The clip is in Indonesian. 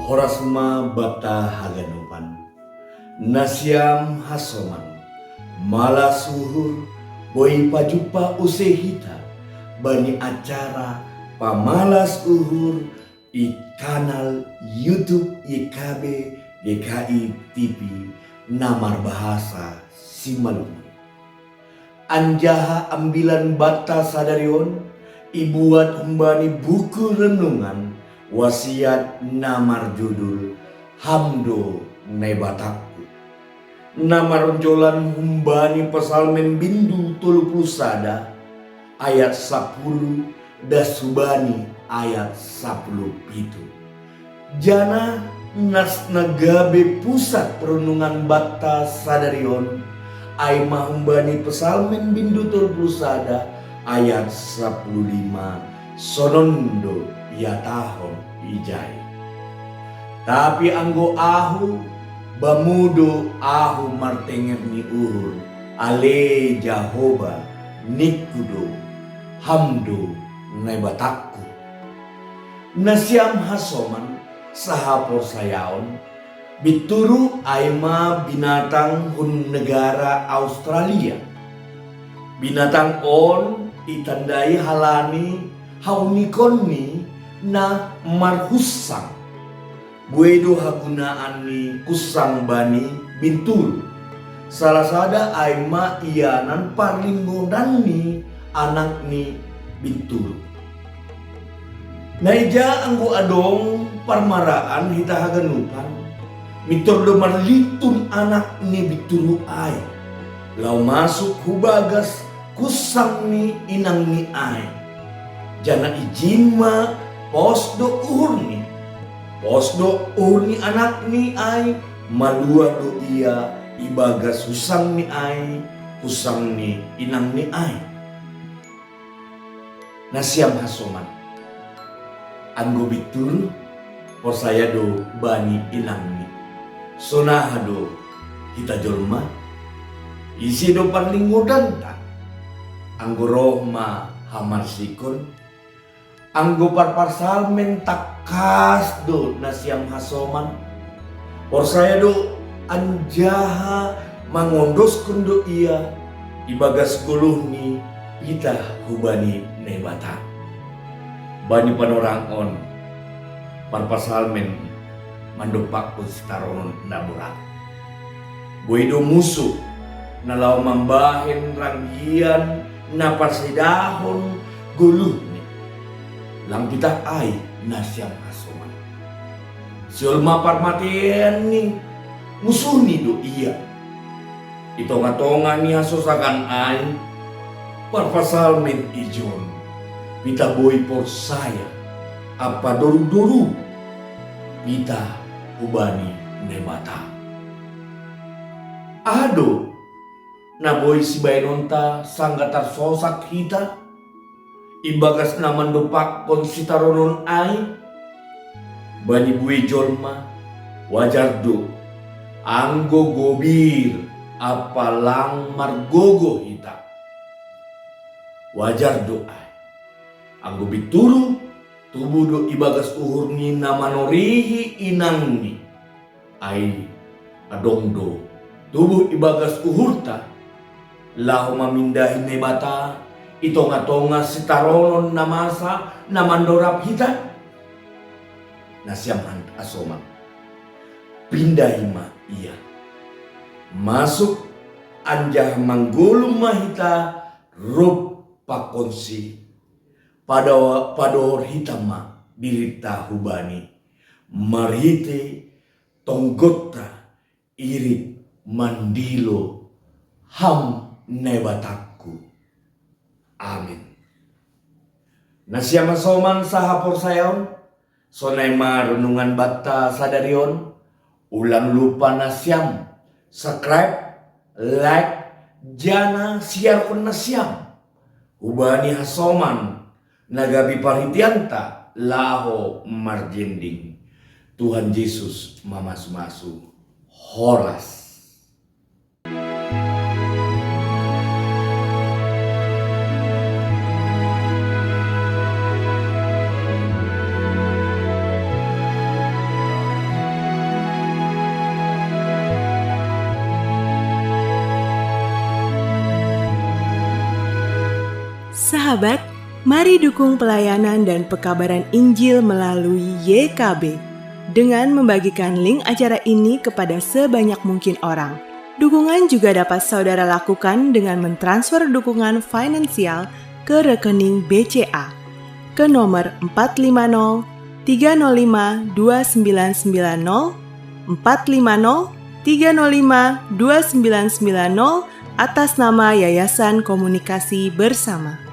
Horasma bata haganupan, nasiam hasoman, malas suhur, boi pajupa usehita, bani acara pamalas uhur di kanal YouTube YKB GKI TV Namar Bahasa Simalungun. Anjaha ambilan bata sadarion, ibuat umbani buku renungan, wasiat namar judul Hamdo Nebataku. Namar onjolan humbani pesalmen bindu 30 ayat 10 dasubani ayat 10 itu. Jana nas nagabe pusat perenungan bata sadarion ai mahumbani pesalmen bindu 30 ayat 15 sonondo ya tahon ijai. Tapi anggo ahu bamudo ahu martenger ni uhur ale Jahoba nikudo hamdo nebataku. Nasiam hasoman sahapor sayaon bituru aima binatang hun negara Australia. Binatang on itandai halani haunikonni na marhusang. Buedo hagunaan ni kusang bani bintul. Salah sada aima ianan parlinggonan ni anak ni bintul. Naija anggo adong parmaraan hita haganupan. Mitordo marlitun anak ni bituru ay. Lau masuk hubagas kusang ni inang ni ay. Jana ijinma posdo urni. Posdo urni anak ni ay. Malua do iya ibagas husang ni ay. Kusang ni inang ni ay. Nasiam hasoman. Anggo bituru por saya do bani inang ni. Sonahado kita jolma isi do parlinggodan ta anggo rohma hamar sikon anggo parsalmen takas do nasiam hasoman por saya do anjaha mangondos kundo ia ibagas guluh ni kita hubani nebata bani panorang on parsalmen mandopak pun setaronon naburak. Buido musuh nalau mambahin ranggian napasidahon guluh ni. Lang kita ay nasyam hasoman. Siulma parmatian ni musuh ni do iya. Itonga-tonga ni hasosakan ay parpasal men ijon. Pita boy por saya apa doru-doru pita ubani nebata. Ado na boy si bainonta sanggatar sosak hita ibagas naman dopak konsitaronon ay bani bui jolma wajar do anggo gobir apalang margogo hita wajar do ay anggo bituru tubuh do ibagas uhur ni namanorihi inang ni ay adong do tubuh ibagas uhurta lahu mamindahin nebata itonga-tonga sitaronon namasa namandorap hita nasiam asoman pindahima iya masuk anjah manggulum mahita rup pakonsi pador hitama dirita hubani marhite tonggota irit mandilo ham nebataku. Amin. Nasiam hasoman sahapor sayon sonay marunungan bata sadarion ulang lupa nasiam subscribe like jana share kun nasiam hubani hasoman nagabi parhitianta laho marjending. Tuhan Yesus mamas-masu horas. Sahabat, mari dukung pelayanan dan pekabaran Injil melalui YKB dengan membagikan link acara ini kepada sebanyak mungkin orang. Dukungan juga dapat saudara lakukan dengan mentransfer dukungan finansial ke rekening BCA ke nomor 450 305 2990 450 305 2990 atas nama Yayasan Komunikasi Bersama.